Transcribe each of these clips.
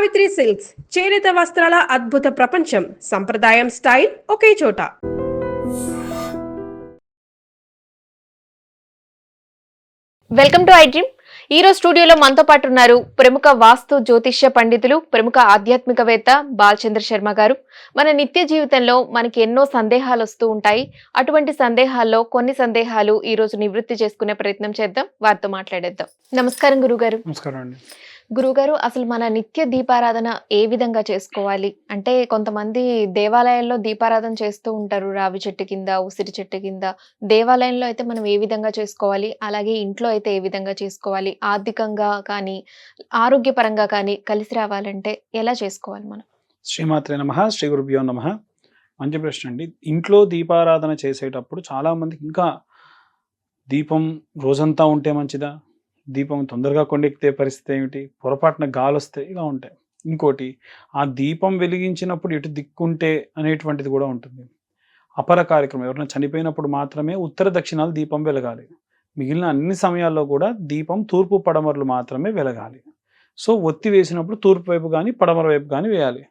Savitri silks చేనేత వస్త్రాల అద్భుత ప్రపంచం. సంప్రదాయం స్టైల్ ఒకే చోట. Welcome to iDream. ఈ రోజు స్టూడియోలో మనతో పాటు ఉన్నారు ప్రముఖ వాస్తు జ్యోతిష్య పండితులు, ప్రముఖ ఆధ్యాత్మికవేత్త బాలచంద్ర శర్మ గారు. మన నిత్య జీవితంలో మనకి ఎన్నో సందేహాలు వస్తూ ఉంటాయి. అటువంటి సందేహాల్లో కొన్ని సందేహాలు ఈ రోజు నివృత్తి చేసుకునే ప్రయత్నం చేద్దాం, వారితో మాట్లాడేద్దాం. నమస్కారం గురుగారు. నమస్కారం అండి. గురుగారు, అసలు మన నిత్య దీపారాధన ఏ విధంగా చేసుకోవాలి? అంటే కొంతమంది దేవాలయాల్లో దీపారాధన చేస్తూ ఉంటారు, రావి చెట్టు కింద, ఉసిరి చెట్టు కింద. దేవాలయంలో అయితే మనం ఏ విధంగా చేసుకోవాలి, అలాగే ఇంట్లో అయితే ఏ విధంగా చేసుకోవాలి? ఆర్థికంగా కానీ ఆరోగ్యపరంగా కానీ కలిసి రావాలంటే ఎలా చేసుకోవాలి మనం? శ్రీమాత్రే నమః, శ్రీ గురుభ్యో నమః. మంచి ప్రశ్న అండి. ఇంట్లో దీపారాధన చేసేటప్పుడు చాలా మందికి ఇంకా దీపం రోజంతా ఉంటే మంచిదా, దీపం తొందరగా కొండెక్కితే పరిస్థితి ఏమిటి, పొరపాటున గాలి వస్తే, ఇలా ఉంటాయి. ఇంకోటి, ఆ దీపం వెలిగించినప్పుడు ఎటు దిక్కుంటే అనేటువంటిది కూడా ఉంటుంది. అపర కార్యక్రమం, ఎవరైనా చనిపోయినప్పుడు మాత్రమే ఉత్తర దక్షిణాలు దీపం వెలగాలి. మిగిలిన అన్ని సమయాల్లో కూడా దీపం తూర్పు పడమరలు మాత్రమే వెలగాలి. సో ఒత్తి వేసినప్పుడు తూర్పు వైపు కానీ పడమర వైపు కానీ వేయాలి.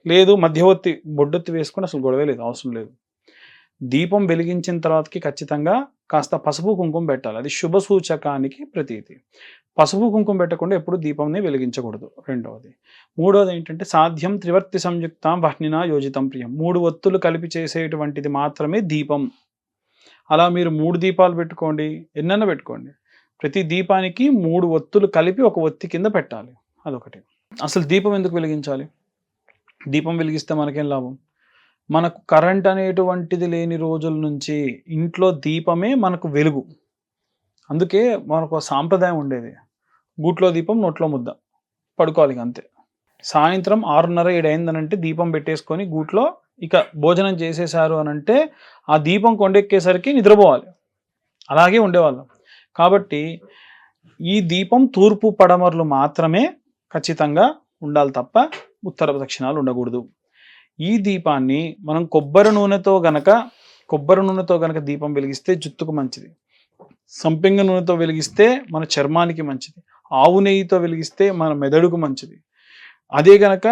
లేదు మధ్యవర్తి బొడ్డొత్తి వేసుకుని అసలు గొడవే లేదు, అవసరం లేదు. దీపం వెలిగించిన తర్వాతకి ఖచ్చితంగా కాస్త పసుపు కుంకుమ పెట్టాలి. అది శుభ సూచకానికి ప్రతీతి. పసుపు కుంకుమ పెట్టకుండా ఎప్పుడు దీపంని వెలిగించకూడదు. రెండవది. మూడవది ఏంటంటే, సాధ్యం త్రివర్తి సంయుక్తం వహ్నినా యోజితం ప్రియం. 3 ఒత్తులు కలిపి చేసేటువంటిది మాత్రమే దీపం. అలా మీరు 3 దీపాలు పెట్టుకోండి, ఎన్నైనా పెట్టుకోండి. ప్రతి దీపానికి 3 ఒత్తులు కలిపి ఒక ఒత్తి కింద పెట్టాలి. అదొకటి. అసలు దీపం ఎందుకు వెలిగించాలి? దీపం వెలిగిస్తే మనకేం లాభం? మనకు కరెంట్ అనేటువంటిది లేని రోజుల నుంచి ఇంట్లో దీపమే మనకు వెలుగు. అందుకే మనకు సాంప్రదాయం ఉండేది, గూట్లో దీపం నోట్లో ముద్ద, పడుకోవాలి అంతే. సాయంత్రం 6:30 7 అయిందనంటే దీపం పెట్టేసుకొని గూట్లో ఇక భోజనం చేసేసారు అనంటే ఆ దీపం కొండెక్కేసరికి నిద్రపోవాలి. అలాగే ఉండేవాళ్ళం. కాబట్టి ఈ దీపం తూర్పు పడమరలు మాత్రమే ఖచ్చితంగా ఉండాలి తప్ప ఉత్తర దక్షిణాలు ఉండకూడదు. ఈ దీపాన్ని మనం కొబ్బరి నూనెతో గనక దీపం వెలిగిస్తే జుట్టుకు మంచిది. సంపెంగ నూనెతో వెలిగిస్తే మన చర్మానికి మంచిది. ఆవు నెయ్యితో వెలిగిస్తే మన మెదడుకు మంచిది. అదే గనక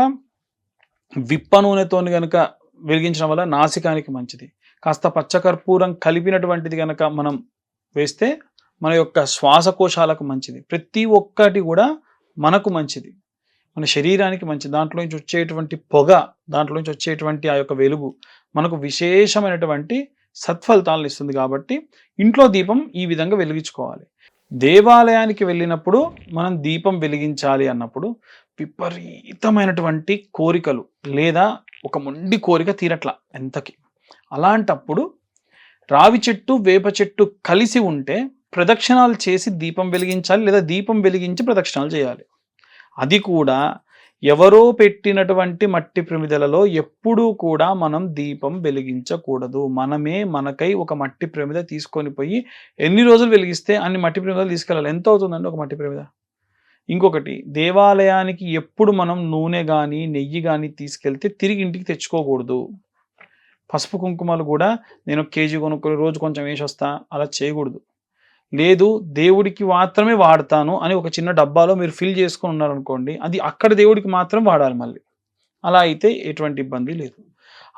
విప్ప నూనెతో గనక వెలిగించడం వల్ల నాసికానికి మంచిది. కాస్త పచ్చకర్పూరం కలిపినటువంటిది గనక మనం వేస్తే మన యొక్క శ్వాసకోశాలకు మంచిది. ప్రతి ఒక్కటి కూడా మనకు మంచిది, మన శరీరానికి మంచిది. దాంట్లో నుంచి వచ్చేటువంటి పొగ, దాంట్లో నుంచి వచ్చేటువంటి ఆ యొక్క వెలుగు మనకు విశేషమైనటువంటి సత్ఫలితాలను ఇస్తుంది. కాబట్టి ఇంట్లో దీపం ఈ విధంగా వెలిగించుకోవాలి. దేవాలయానికి వెళ్ళినప్పుడు మనం దీపం వెలిగించాలి అన్నప్పుడు విపరీతమైనటువంటి కోరికలు లేదా ఒక మొండి కోరిక తీరట్లా ఎంతకి, అలాంటప్పుడు రావి చెట్టు వేప చెట్టు కలిసి ఉంటే ప్రదక్షిణాలు చేసి దీపం వెలిగించాలి, లేదా దీపం వెలిగించి ప్రదక్షిణాలు చేయాలి. అది కూడా ఎవరో పెట్టినటువంటి మట్టి ప్రమిదలలో ఎప్పుడూ కూడా మనం దీపం వెలిగించకూడదు. మనమే మనకై ఒక మట్టి ప్రమిద తీసుకొని పోయి ఎన్ని రోజులు వెలిగిస్తే అన్ని మట్టి ప్రమిదలు తీసుకెళ్ళాలి. ఎంత అవుతుందండి ఒక మట్టి ప్రమిద? ఇంకొకటి, దేవాలయానికి ఎప్పుడు మనం నూనె కానీ నెయ్యి కానీ తీసుకెళ్తే తిరిగి ఇంటికి తెచ్చుకోకూడదు. పసుపు కుంకుమలు కూడా నేను కేజీ కొనుక్కొని రోజు కొంచెం వేసి వస్తా, అలా చేయకూడదు. లేదు దేవుడికి మాత్రమే వాడతాను అని ఒక చిన్న డబ్బాలో మీరు ఫిల్ చేసుకొని ఉన్నారనుకోండి, అది అక్కడ దేవుడికి మాత్రం వాడాలి మళ్ళీ. అలా అయితే ఎటువంటి ఇబ్బంది లేదు.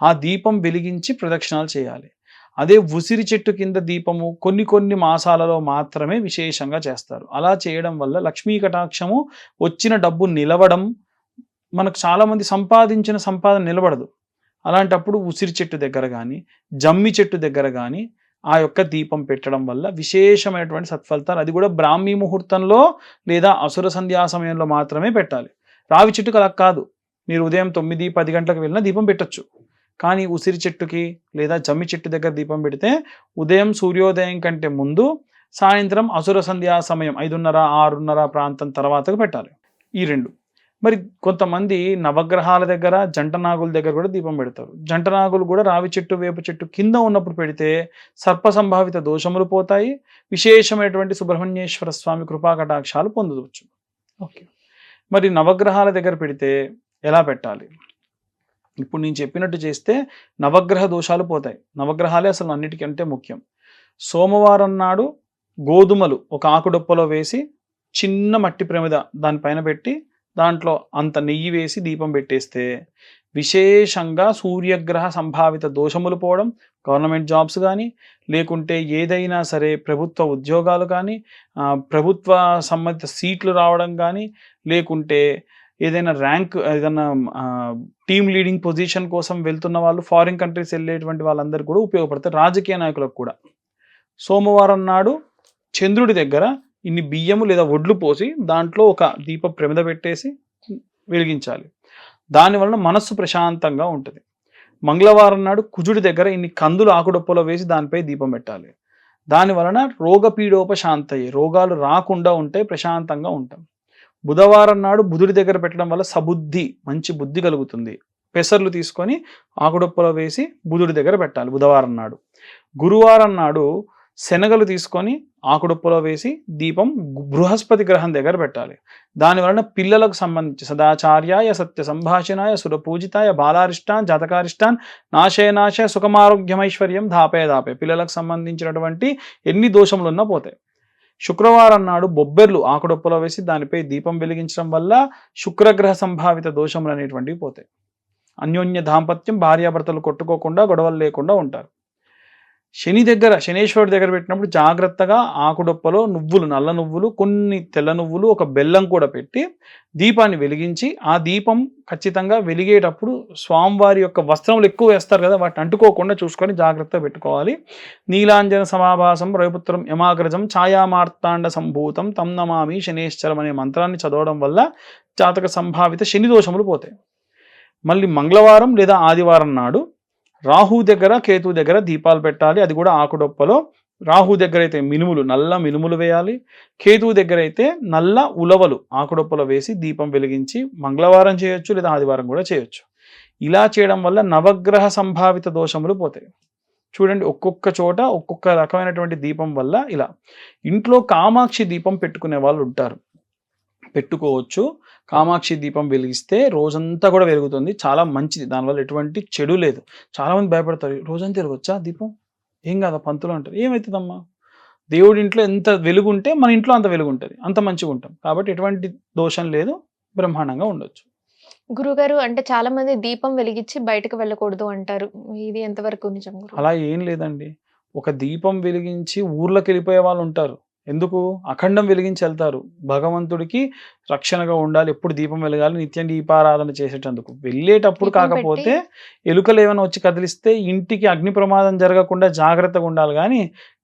ఆ దీపం వెలిగించి ప్రదక్షిణాలు చేయాలి. అదే ఉసిరి చెట్టు కింద దీపము కొన్ని మాసాలలో మాత్రమే విశేషంగా చేస్తారు. అలా చేయడం వల్ల లక్ష్మీ కటాక్షము, వచ్చిన డబ్బు నిలవడం, మనకు చాలామంది సంపాదించిన సంపాదన నిలబడదు. అలాంటప్పుడు ఉసిరి చెట్టు దగ్గర కానీ జమ్మి చెట్టు దగ్గర కానీ ఆ యొక్క దీపం పెట్టడం వల్ల విశేషమైనటువంటి సత్ఫలితాలు. అది కూడా బ్రాహ్మీ ముహూర్తంలో లేదా అసుర సంధ్యా సమయంలో మాత్రమే పెట్టాలి. రావి చెట్టుకు అలా కాదు, మీరు ఉదయం 9 10 గంటలకు వెళ్ళినా దీపం పెట్టచ్చు. కానీ ఉసిరి చెట్టుకి లేదా జమ్మి చెట్టు దగ్గర దీపం పెడితే ఉదయం సూర్యోదయం కంటే ముందు, సాయంత్రం అసుర సంధ్యా సమయం 5:30 6:30 ప్రాంతం తర్వాతకు పెట్టాలి. ఈ 2. మరి కొంతమంది నవగ్రహాల దగ్గర, జంట నాగుల దగ్గర కూడా దీపం పెడతారు. జంట నాగులు కూడా రావి చెట్టు వేప చెట్టు కింద ఉన్నప్పుడు పెడితే సర్ప సంభావిత దోషములు పోతాయి, విశేషమైనటువంటి సుబ్రహ్మణ్యేశ్వర స్వామి కృపా కటాక్షాలు పొందవచ్చు. ఓకే, మరి నవగ్రహాల దగ్గర పెడితే ఎలా పెట్టాలి? ఇప్పుడు నేను చెప్పినట్టు చేస్తే నవగ్రహ దోషాలు పోతాయి. నవగ్రహాలే అసలు అన్నిటికంటే ముఖ్యం. సోమవారం నాడు గోధుమలు ఒక ఆకుడొప్పలో వేసి చిన్న మట్టి ప్రమిద దానిపైన పెట్టి దాంట్లో అంత నెయ్యి వేసి దీపం పెట్టేస్తే విశేషంగా సూర్యగ్రహ సంభావిత దోషములు పోవడం, గవర్నమెంట్ జాబ్స్ కానీ, లేకుంటే ఏదైనా సరే ప్రభుత్వ ఉద్యోగాలు కానీ, ప్రభుత్వ సంబంధిత సీట్లు రావడం కానీ, లేకుంటే ఏదైనా ర్యాంక్, ఏదైనా టీమ్ లీడింగ్ పొజిషన్ కోసం వెళ్తున్న వాళ్ళు, ఫారిన్ కంట్రీస్ వెళ్ళేటువంటి వాళ్ళందరూ కూడా ఉపయోగపడతారు, రాజకీయ నాయకులకు కూడా. సోమవారం నాడు చంద్రుడి దగ్గర ఇన్ని బియ్యము లేదా వడ్లు పోసి దాంట్లో ఒక దీప ప్రమిద పెట్టేసి వెలిగించాలి. దానివలన మనస్సు ప్రశాంతంగా ఉంటుంది. మంగళవారం నాడు కుజుడి దగ్గర ఇన్ని కందులు ఆకుడొప్పలో వేసి దానిపై దీపం పెట్టాలి. దానివలన రోగపీడోపశాంతయ్యే, రోగాలు రాకుండా ఉంటే ప్రశాంతంగా ఉంటాం. బుధవారం నాడు బుధుడి దగ్గర పెట్టడం వల్ల సబుద్ధి, మంచి బుద్ధి కలుగుతుంది. పెసర్లు తీసుకొని ఆకుడొప్పలో వేసి బుధుడి దగ్గర పెట్టాలి బుధవారం నాడు. గురువారం నాడు శనగలు తీసుకొని ఆకుడొప్పలో వేసి దీపం బృహస్పతి గ్రహం దగ్గర పెట్టాలి. దానివలన పిల్లలకు సంబంధించి సదాచార్యాయ, సత్య సంభాషణాయ, సురపూజితాయ, బాలారిష్టాన్, జాతకారిష్టాన్, నాశయ సుఖమారోగ్యమైశ్వర్యం ధాపే ధాపే, పిల్లలకు సంబంధించినటువంటి ఎన్ని దోషములు ఉన్నా పోతాయి. శుక్రవారం నాడు బొబ్బెర్లు ఆకుడొప్పలో వేసి దానిపై దీపం వెలిగించడం వల్ల శుక్రగ్రహ సంభావిత దోషములు అనేటువంటివి పోతాయి. అన్యోన్య దాంపత్యం, భార్యాభర్తలు కొట్టుకోకుండా, గొడవలు లేకుండా ఉంటారు. శని దగ్గర, శనేశ్వరుడి దగ్గర పెట్టినప్పుడు జాగ్రత్తగా ఆకుడొప్పలో నువ్వులు, నల్ల నువ్వులు, కొన్ని తెల్ల నువ్వులు, ఒక బెల్లం కూడా పెట్టి దీపాన్ని వెలిగించి, ఆ దీపం ఖచ్చితంగా వెలిగేటప్పుడు స్వామివారి యొక్క వస్త్రములు ఎక్కువ వేస్తారు కదా, వాటిని అంటుకోకుండా చూసుకొని జాగ్రత్తగా పెట్టుకోవాలి. నీలాంజన సమాభాసం రవిపుత్రం యమాగ్రజం ఛాయామార్తాండ సంభూతం తం నమామి శనేశ్వరం అనే మంత్రాన్ని చదవడం వల్ల జాతక సంభావిత శని దోషములు పోతాయి. మళ్ళీ మంగళవారం లేదా ఆదివారం నాడు రాహు దగ్గర, కేతు దగ్గర దీపాలు పెట్టాలి. అది కూడా ఆకుడొప్పలో. రాహు దగ్గర అయితే మినుములు, నల్ల మినుములు వేయాలి. కేతువు దగ్గర అయితే నల్ల ఉలవలు ఆకుడొప్పలో వేసి దీపం వెలిగించి మంగళవారం చేయొచ్చు, లేదా ఆదివారం కూడా చేయొచ్చు. ఇలా చేయడం వల్ల నవగ్రహ సంభావిత దోషములు పోతాయి. చూడండి, ఒక్కొక్క చోట ఒక్కొక్క రకమైనటువంటి దీపం వల్ల ఇలా. ఇంట్లో కామాక్షి దీపం పెట్టుకునే వాళ్ళు ఉంటారు, పెట్టుకోవచ్చు. కామాక్షి దీపం వెలిగిస్తే రోజంతా కూడా వెలుగుతుంది, చాలా మంచిది, దానివల్ల ఎటువంటి చెడు లేదు. చాలామంది భయపడతారు, రోజంతా వెలగొచ్చా దీపం, ఏం కాదా పంతులు అంటారు. ఏమవుతుందమ్మా, దేవుడి ఇంట్లో ఎంత వెలుగు ఉంటే మన ఇంట్లో అంత వెలుగు ఉంటుంది, అంత మంచిగా ఉంటాం. కాబట్టి ఎటువంటి దోషం లేదు, బ్రహ్మాండంగా ఉండొచ్చు. గురుగారు, అంటే చాలా మంది దీపం వెలిగించి బయటకు వెళ్ళకూడదు అంటారు, ఇది ఎంతవరకు నిజం? అలా ఏం లేదండి. ఒక దీపం వెలిగించి ఊర్లోకి వెళ్ళిపోయే వాళ్ళు ఉంటారు. ఎందుకు? అఖండం వెలిగించి వెళ్తారు. భగవంతుడికి రక్షణగా ఉండాలి, ఎప్పుడు దీపం వెలగాలి, నిత్యం దీపారాధన చేసేటందుకు. వెళ్ళేటప్పుడు కాకపోతే ఎలుకలు ఏమైనా వచ్చి కదిలిస్తే ఇంటికి అగ్ని ప్రమాదం జరగకుండా జాగ్రత్తగా ఉండాలి. కానీ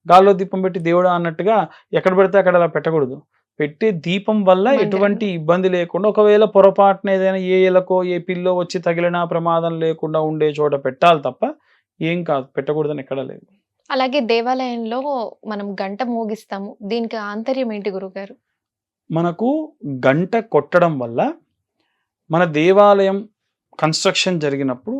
గాల్లో దీపం పెట్టి దేవుడు అన్నట్టుగా ఎక్కడ పెడితే అక్కడ అలా పెట్టకూడదు. పెట్టే దీపం వల్ల ఎటువంటి ఇబ్బంది లేకుండా, ఒకవేళ పొరపాటున ఏదైనా ఏ ఎలకో ఏ పిల్లో వచ్చి తగిలినా ప్రమాదం లేకుండా ఉండే చోట పెట్టాలి తప్ప ఏం కాదు, పెట్టకూడదని ఎక్కడ లేదు. అలాగే దేవాలయంలో మనం గంట మోగిస్తాము, దీనికి ఆంతర్యం ఏంటి గురుగారు? మనకు గంట కొట్టడం వల్ల, మన దేవాలయం కన్స్ట్రక్షన్ జరిగినప్పుడు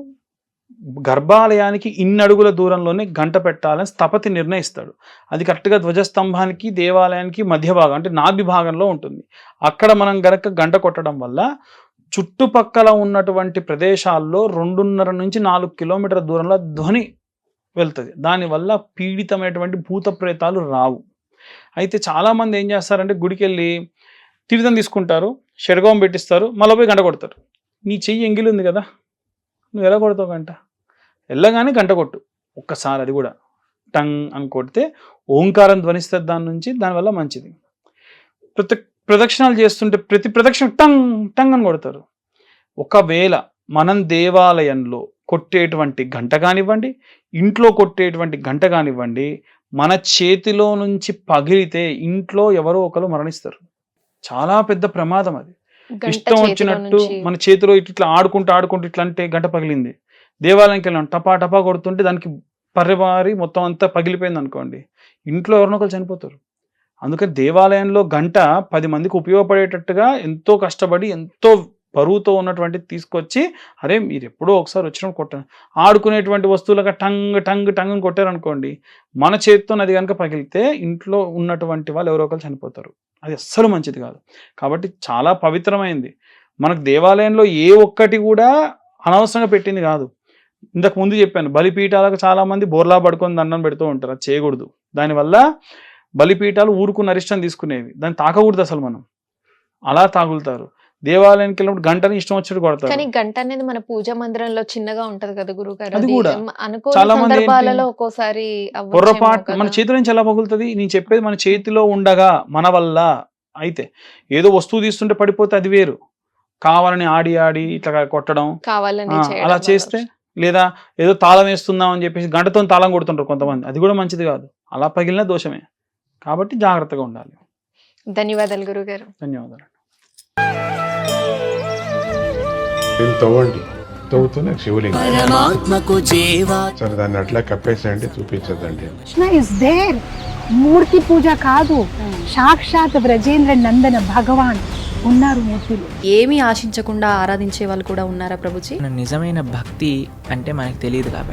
గర్భాలయానికి ఇన్ని అడుగుల దూరంలోనే గంట పెట్టాలని స్థపతి నిర్ణయిస్తాడు. అది కరెక్ట్గా ధ్వజస్తంభానికి దేవాలయానికి మధ్య భాగం, అంటే నాభి భాగంలో ఉంటుంది. అక్కడ మనం గనక గంట కొట్టడం వల్ల చుట్టుపక్కల ఉన్నటువంటి ప్రదేశాల్లో 2.5 నుంచి 4 కిలోమీటర్ల దూరంలో ధ్వని వెళ్తుంది. దానివల్ల పీడితమైనటువంటి భూత ప్రేతాలు రావు. అయితే చాలామంది ఏం చేస్తారంటే గుడికి వెళ్ళి తీర్థం తీసుకుంటారు, షడ్గోం పెట్టిస్తారు, మళ్ళీ పోయి గంట కొడతారు. నీ చెయ్యి ఎంగిలి ఉంది కదా, నువ్వు ఎలా కొడతావు గంట? వెళ్ళగానే గంట కొట్టు ఒక్కసారి, అది కూడా టంగ్ అని కొడితే ఓంకారం ధ్వనిస్తుంది దాని నుంచి, దానివల్ల మంచిది. ప్రదక్షిణాలు చేస్తుంటే ప్రతి ప్రదక్షిణ టంగ్ టంగ్ అని కొడతారు. ఒకవేళ మనం దేవాలయంలో కొట్టేటువంటి గంట కానివ్వండి, ఇంట్లో కొట్టేటువంటి గంట కానివ్వండి, మన చేతిలో నుంచి పగిలితే ఇంట్లో ఎవరో ఒకరు మరణిస్తారు. చాలా పెద్ద ప్రమాదం అది. ఇష్టం వచ్చినట్టు మన చేతిలో ఇట్లా ఆడుకుంటూ ఇట్లా అంటే గంట పగిలింది, దేవాలయానికి వెళ్ళాం టపా టపా కొడుతుంటే దానికి పరివారి మొత్తం అంతా పగిలిపోయింది అనుకోండి, ఇంట్లో ఎవరినో ఒకరు చనిపోతారు. అందుకని దేవాలయంలో గంట 10 మందికి ఉపయోగపడేటట్టుగా ఎంతో కష్టపడి, ఎంతో బరువుతో ఉన్నటువంటి తీసుకొచ్చి, అరే మీరు ఎప్పుడో ఒకసారి వచ్చినప్పుడు కొట్టాను, ఆడుకునేటువంటి వస్తువులుగా టంగ్ టంగ్ టంగ్ అని కొట్టారనుకోండి, మన చేతితో అది కనుక పగిలితే ఇంట్లో ఉన్నటువంటి వాళ్ళు ఎవరో ఒకరు చనిపోతారు. అది అస్సలు మంచిది కాదు. కాబట్టి చాలా పవిత్రమైంది. మనకు దేవాలయంలో ఏ ఒక్కటి కూడా అనవసరంగా పెట్టింది కాదు. ఇంతకు ముందు చెప్పాను, బలిపీఠాలకు చాలామంది బోర్లా పడుకొని దండం పెడుతూ ఉంటారు, అది చేయకూడదు. దానివల్ల బలిపీఠాలు ఊరుకున్న అరిష్టం తీసుకునేవి, దాన్ని తాకకూడదు అసలు. మనం అలా తాగులుతారు. దేవాలయానికి వెళ్ళినప్పుడు గంటని ఇష్టం వచ్చినట్టు కొడతారు. కానీ గంట అనేది మన పూజా మందిరంలో చిన్నగా ఉంటది కదా గురుగారు. అది అది కూడా. అనుకోని చాలా మంది ఏంటి? సందర్భాలలో ఒక్కోసారి అవ్వచ్చేమో పొర్రపాటు కదా. మన చేతిలో నుంచి ఎలా పగులుతుంది? నేను చెప్పేది మన చేతిలో ఉండగా మన వల్ల అయితే ఏదో వస్తువు తీస్తుంటే పడిపోతే అది వేరు. కావాలని ఆడి ఆడి ఇట్లా కొట్టడం కావాలని చేయడం అలా వల్ల చేస్తే, లేదా ఏదో తాళం వేస్తున్నాం అని చెప్పేసి గంటతో తాళం కొడుతుంటారు కొంతమంది, అది కూడా మంచిది కాదు. అలా పగిలిన దోషమే. కాబట్టి జాగ్రత్తగా ఉండాలి. ధన్యవాదాలు గురుగారు. ధన్యవాదాలు. దీన్ని తవ్వండి, తవ్వుతూనే శివలింగం. పరమాత్మకు జీవా సరే దాన్ని అట్లా కప్పేసేయండి, చూపించదండి. Krishna is there. మూర్తి పూజ కాదు, సాక్షాత్ బ్రజేంద్ర నందన భగవాన్ ఉన్నారు మూర్తిలో. ఏమీ ఆశించకుండా ఆరాధించే వాళ్ళు కూడా ఉన్నారా ప్రభుజీ? నిజమైన భక్తి అంటే మనకు తెలియదు కాబట్టి